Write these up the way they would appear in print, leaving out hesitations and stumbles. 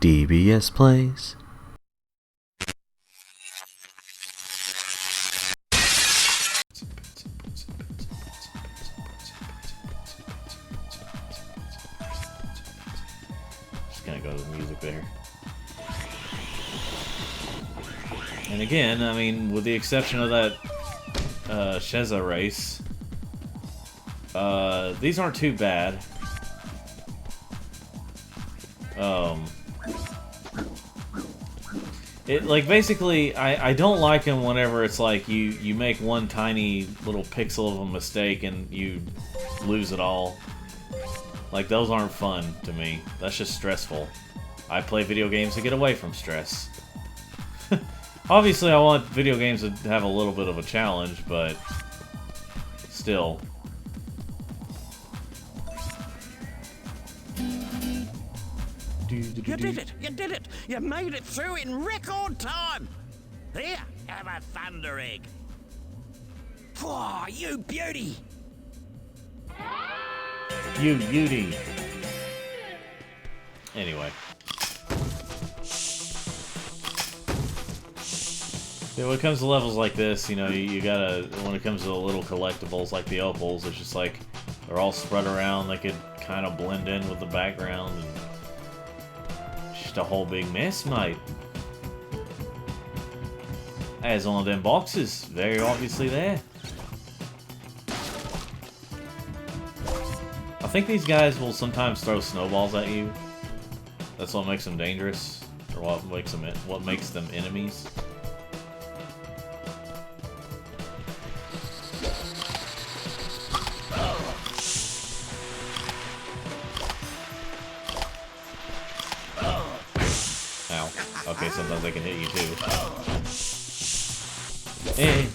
DBS plays. Just gonna go to the music there. And again, I mean, with the exception of that Sheza race, these aren't too bad. Like, basically, I don't like them whenever it's like you make one tiny little pixel of a mistake and you lose it all. Like, those aren't fun to me. That's just stressful. I play video games to get away from stress. Obviously, I want video games to have a little bit of a challenge, but still. You did it! You did it! You made it through in record time! Here, have a thunder egg. Whoa, you beauty! You beauty! Anyway. Yeah, when it comes to levels like this, you know, you gotta, when it comes to the little collectibles like the opals, it's just like, they're all spread around, they could kind of blend in with the background, and just a whole big mess, mate. There's one of them boxes, very obviously there. I think these guys will sometimes throw snowballs at you. That's what makes them dangerous, or what makes them enemies. Ow. Okay, sometimes they can hit you too. Hey.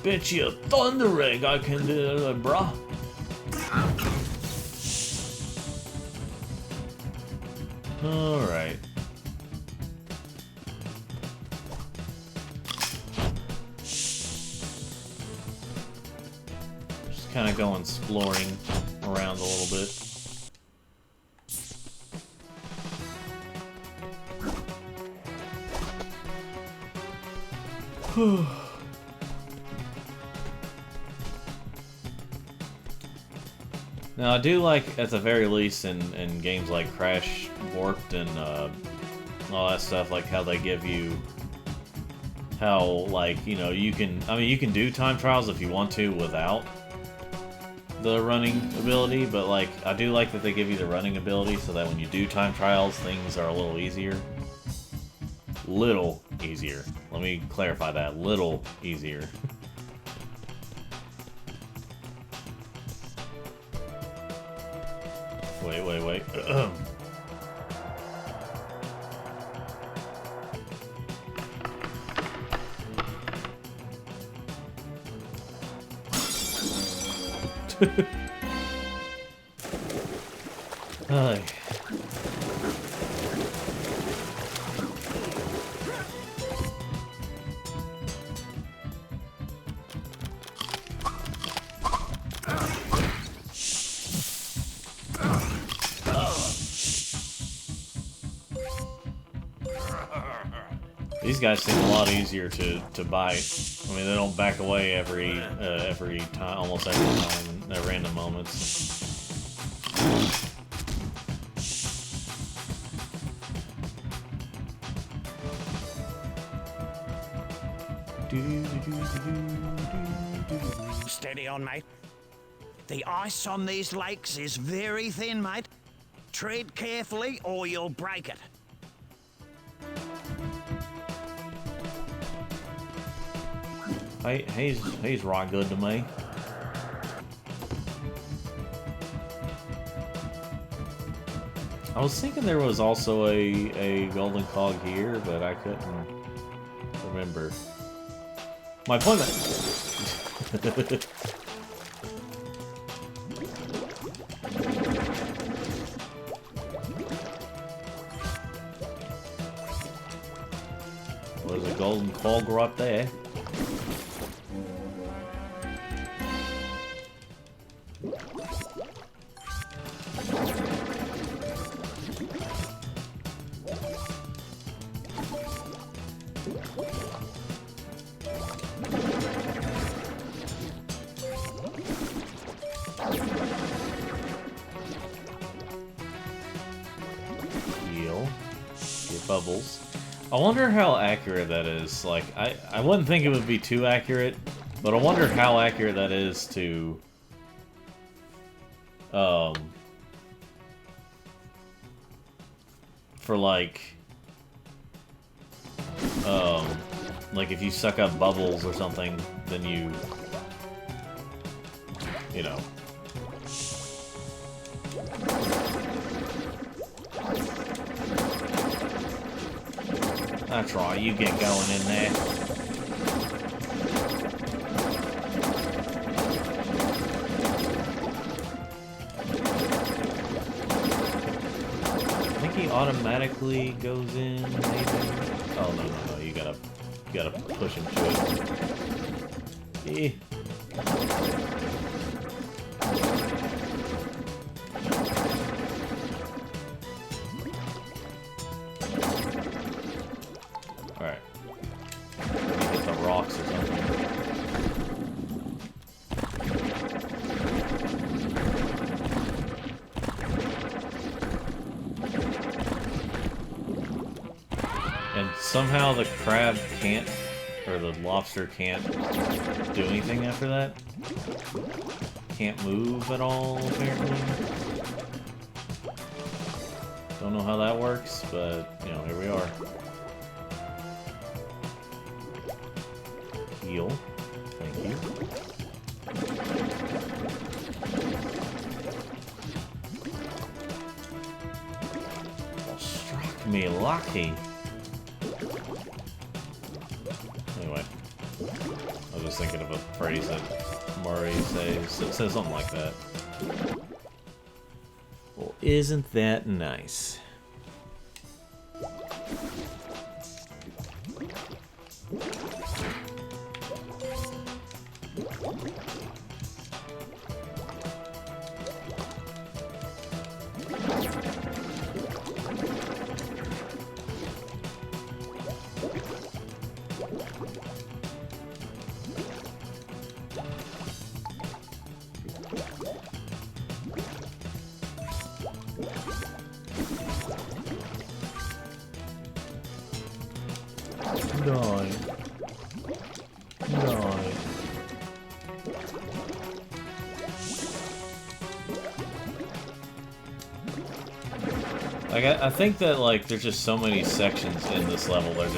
Bet you a thunder egg I can do that, bruh. Alright. Just kind of go exploring around a little bit. Now, I do like, at the very least, in games like Crash, Warped, and all that stuff, like how they give you, how, like, you know, you can, I mean, you can do time trials if you want to without the running ability, but, like, I do like that they give you the running ability so that when you do time trials, things are a little easier. Little easier. Let me clarify that. Little easier. Wait. Ay. These guys seem a lot easier to bite. I mean, they don't back away every time, almost every time, at random moments. Steady on, mate. The ice on these lakes is very thin, mate. Tread carefully or you'll break it. He's right good to me. I was thinking there was also a golden cog here, but I couldn't remember. My point. There's a golden cog right there. bubbles. I wonder how accurate that is. Like, I wouldn't think it would be too accurate, but I wonder how accurate that is to... for like if you suck up bubbles or something, then you know. That's right, you get going in there. I think he automatically goes in, maybe? Oh, no, you gotta push him to it. Alright. Get the rocks or something. And somehow the crab can't, or the lobster can't do anything after that. Can't move at all, apparently. Don't know how that works, but, you know, here we are. Heal. Thank you. Well, struck me lucky. Anyway, I was just thinking of a phrase that Murray says something like that. Well, isn't that nice? Die. Die. Like, I think that, like, there's just so many sections in this level that are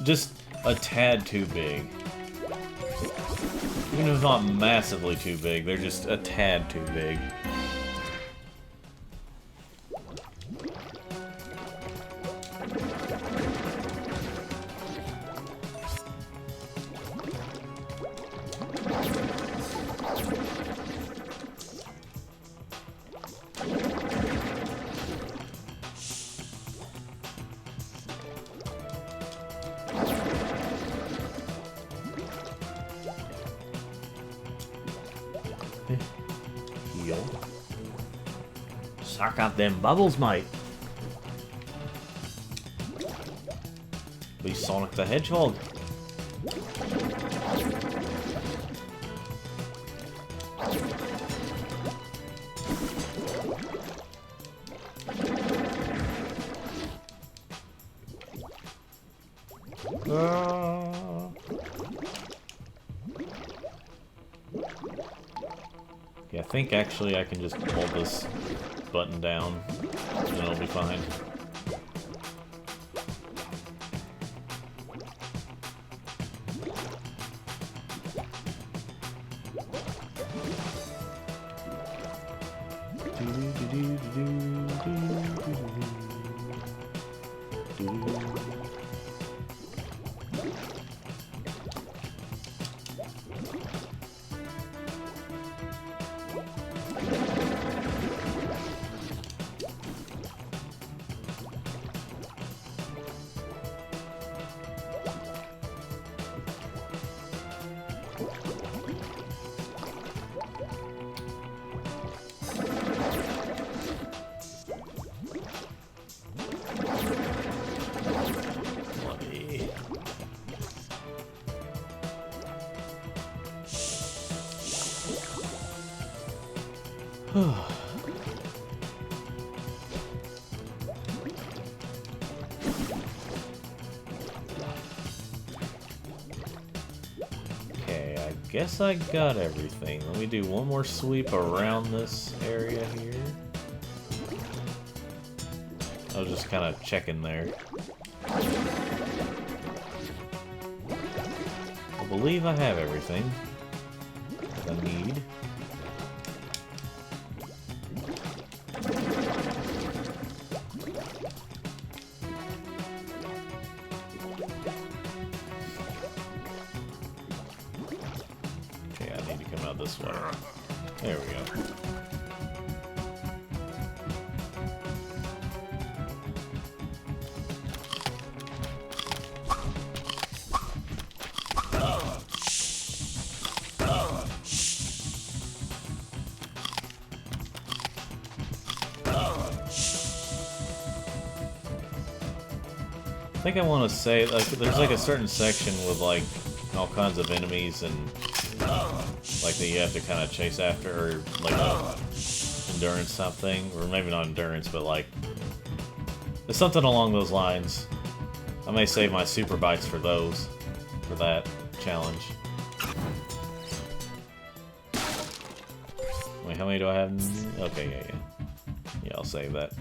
just a tad too big. Even if not massively too big, they're just a tad too big. Heal. Suck out them bubbles, mate. Be Sonic the Hedgehog. Yeah, I think actually I can just hold this button down and it'll be fine. guess I got everything. Let me do one more sweep around this area here. I was just kind of checking there. I believe I have everything that I need. Okay, I need to come out this way. There we go. I think I want to say, like, there's like a certain section with like all kinds of enemies and like that you have to kind of chase after, or like a endurance type thing, or maybe not endurance, but like there's something along those lines. I may save my super bites for those, for that challenge. Wait, how many do I have? Okay, yeah. Yeah, I'll save that.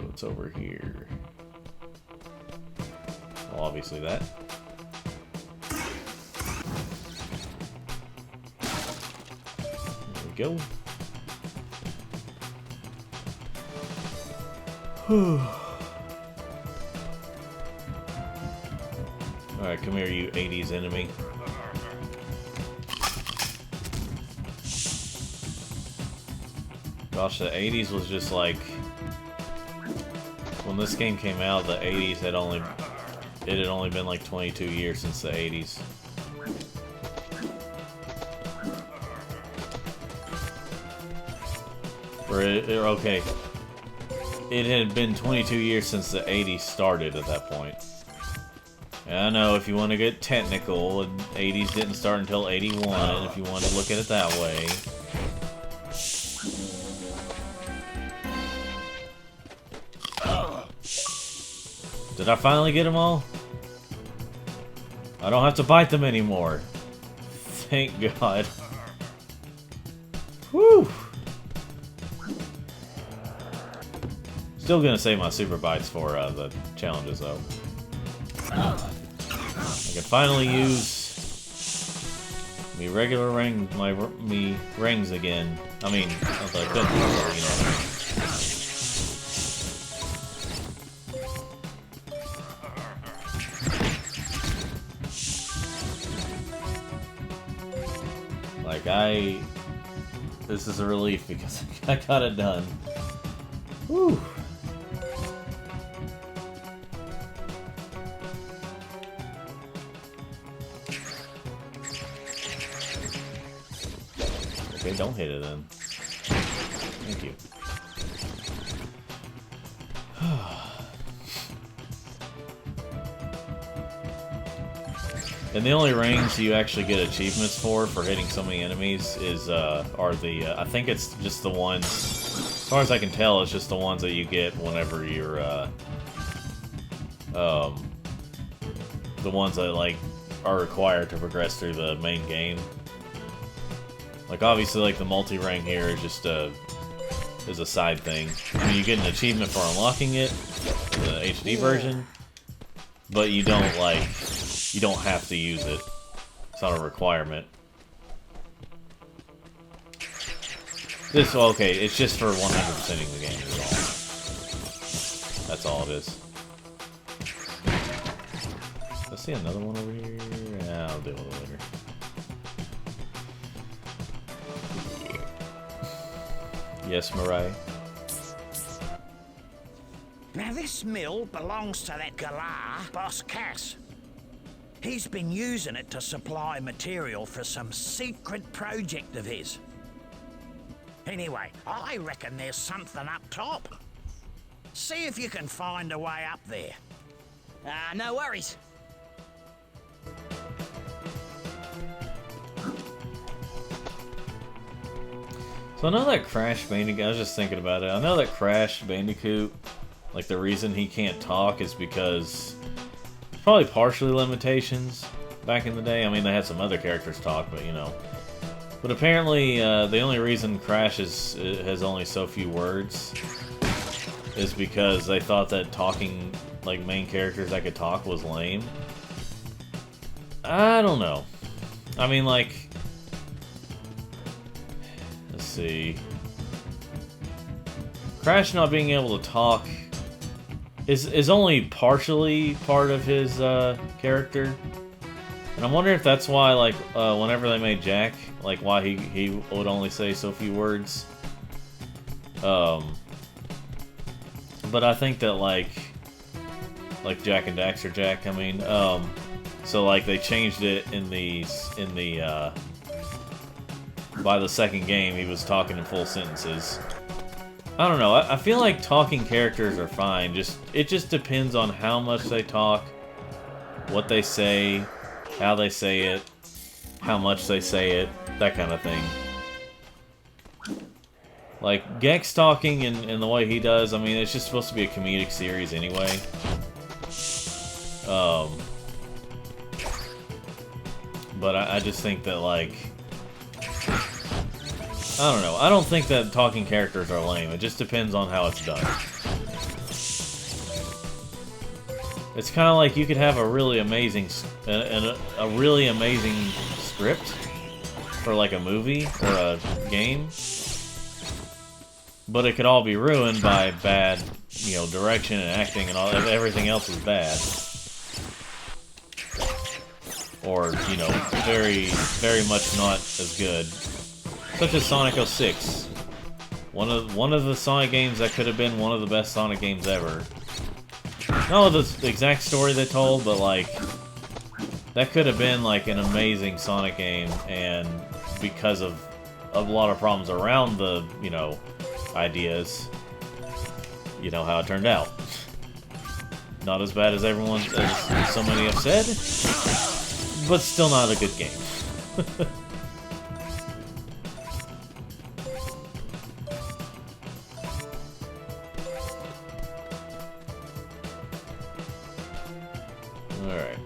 What's over here? Well, obviously that. There we go. Alright, come here, you 80s enemy. Gosh, the 80s was just like... When this game came out, the 80s had only been like 22 years since the 80s. Okay. It had been 22 years since the 80s started at that point. And I know if you want to get technical, the 80s didn't start until 81, if you want to look at it that way. Did I finally get them all? I don't have to bite them anymore. Thank God. Whew! Still gonna save my super bites for the challenges though. I can finally use me regular rings again. I mean, I couldn't before, you know. This is a relief because I got it done. Whew. Okay, don't hit it then. Thank you. And the only rings you actually get achievements for hitting so many enemies is are the I think it's just the ones, as far as I can tell, it's just the ones that you get whenever you're the ones that like are required to progress through the main game. Like obviously, like the multi-ring here is just is a side thing. I mean, you get an achievement for unlocking it, the HD version, but you don't have to use it. It's not a requirement. Okay, it's just for 100%ing the game, is all. That's all it is. Let's see another one over here. Yeah, I'll do it later. Yes, Mirai. Now this mill belongs to that galah, Boss Cass. He's been using it to supply material for some secret project of his. Anyway, I reckon there's something up top. See if you can find a way up there. No worries. So I know that Crash Bandicoot, I was just thinking about it, I know that Crash Bandicoot Like, the reason he can't talk is because probably partially limitations back in the day. I mean, they had some other characters talk, but you know. But apparently, the only reason Crash has only so few words is because they thought that talking, like, main characters that could talk was lame. I don't know. I mean, like, let's see. Crash not being able to talk is only partially part of his character. And I'm wondering if that's why, like, whenever they made Jack, like, why he would only say so few words. But I think that, like Jack and Daxter Jack, I mean, so, like, they changed it in the by the second game, he was talking in full sentences. I don't know, I feel like talking characters are fine, it just depends on how much they talk, what they say, how they say it, how much they say it, that kind of thing. Like, Gex talking in the way he does, I mean, it's just supposed to be a comedic series anyway. But I just think that, like, I don't know. I don't think that talking characters are lame. It just depends on how it's done. It's kind of like you could have a really amazing script for, like, a movie or a game, but it could all be ruined by bad, you know, direction and acting, and everything else is bad. Or, you know, very, very much not as good. Such as Sonic 06. One of the Sonic games that could have been one of the best Sonic games ever. Not the exact story they told, but, like, that could have been, like, an amazing Sonic game, and because of a lot of problems around the, you know, ideas, you know how it turned out. Not as bad as as so many have said, but still not a good game. Alright.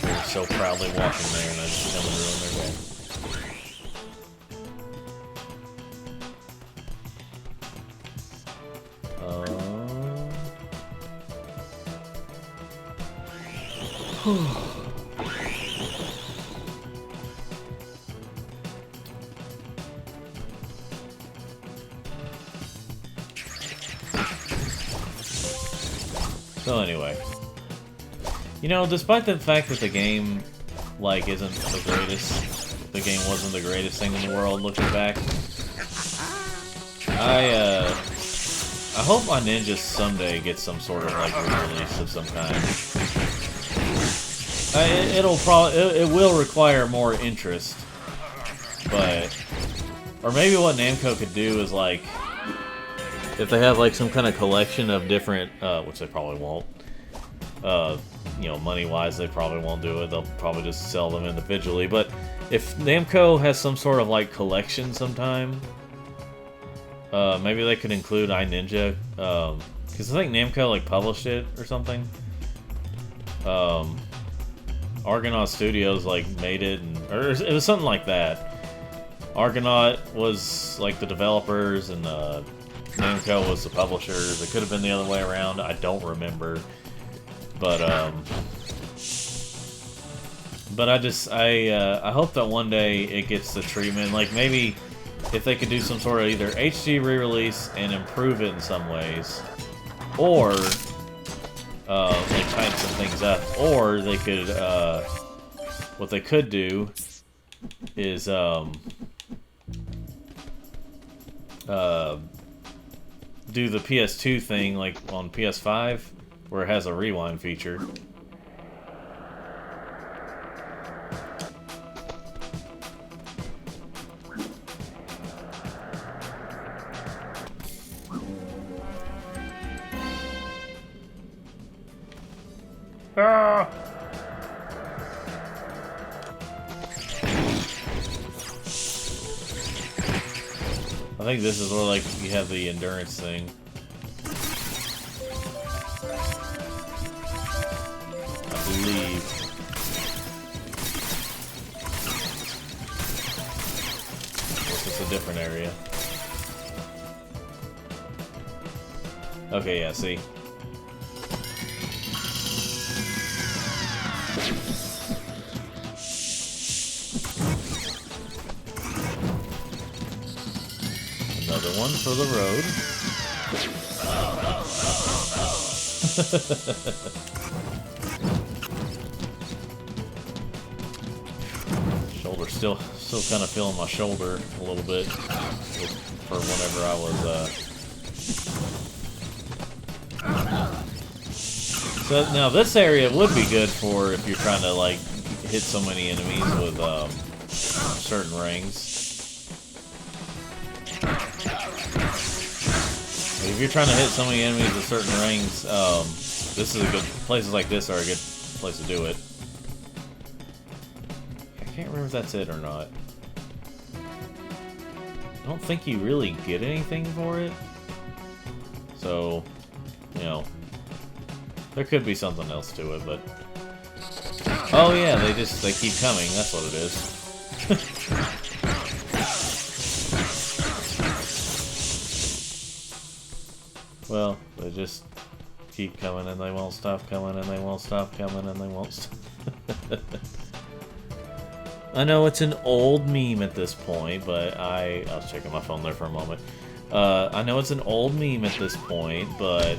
They're so proudly walking there, and I just come and ruin their day. So anyway, you know, despite the fact that the game, like, isn't the greatest, the game wasn't the greatest thing in the world looking back, I hope my Ninja someday gets some sort of, like, re-release of some kind. It will require more interest, but, or maybe what Namco could do is, like, if they have, like, some kind of collection of different, which they probably won't, you know, money-wise, they probably won't do it. They'll probably just sell them individually. But if Namco has some sort of, like, collection sometime, maybe they could include iNinja, because I think Namco, like, published it or something. Argonaut Studios, like, made it, or it was something like that. Argonaut was, like, the developers, and Namco was the publishers. It could have been the other way around. I don't remember. But I hope that one day it gets the treatment. Like, maybe if they could do some sort of either HD re-release and improve it in some ways, or like tighten some things up, or they could what they could do is do the PS2 thing, like on PS5, where it has a rewind feature. Ah! I think this is where, like, you have the endurance thing. I believe. Unless it's a different area. Okay, yeah, see? Another one for the road. Shoulder still kind of feeling my shoulder a little bit for whenever I was So now this area would be good for if you're trying to like hit so many enemies with certain rings. If you're trying to hit so many enemies with certain rings, this is a good. Places like this are a good place to do it. I can't remember if that's it or not. I don't think you really get anything for it. So, you know, there could be something else to it, but oh yeah, they keep coming. That's what it is. Well, they just keep coming and they won't stop coming and they won't stop coming and they won't stop. I know it's an old meme at this point, but I was checking my phone there for a moment. I know it's an old meme at this point, but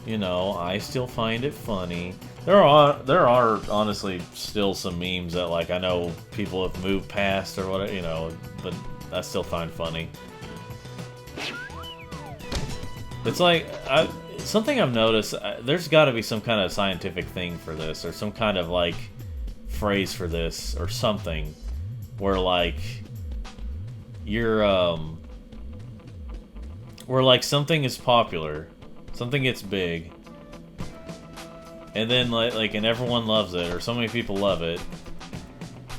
you know, I still find it funny. There are honestly still some memes that like I know people have moved past or whatever, you know, but I still find funny. It's like, something I've noticed, there's got to be some kind of scientific thing for this, or some kind of, like, phrase for this, or something, where, like, you're, where, like, something is popular, something gets big, and then, like, and everyone loves it, or so many people love it,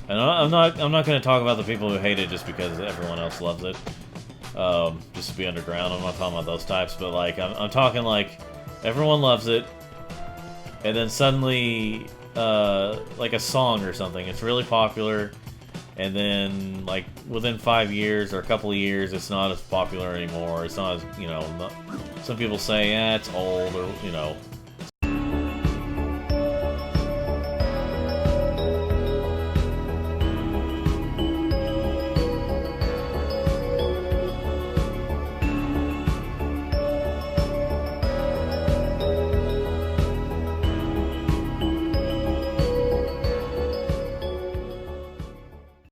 and I'm not going to talk about the people who hate it just because everyone else loves it. Just to be underground, I'm not talking about those types, but like I'm talking like everyone loves it, and then suddenly like a song or something, it's really popular, and then like within 5 years or a couple of years, it's not as popular anymore. It's not as, you know, some people say, yeah, it's old, or you know,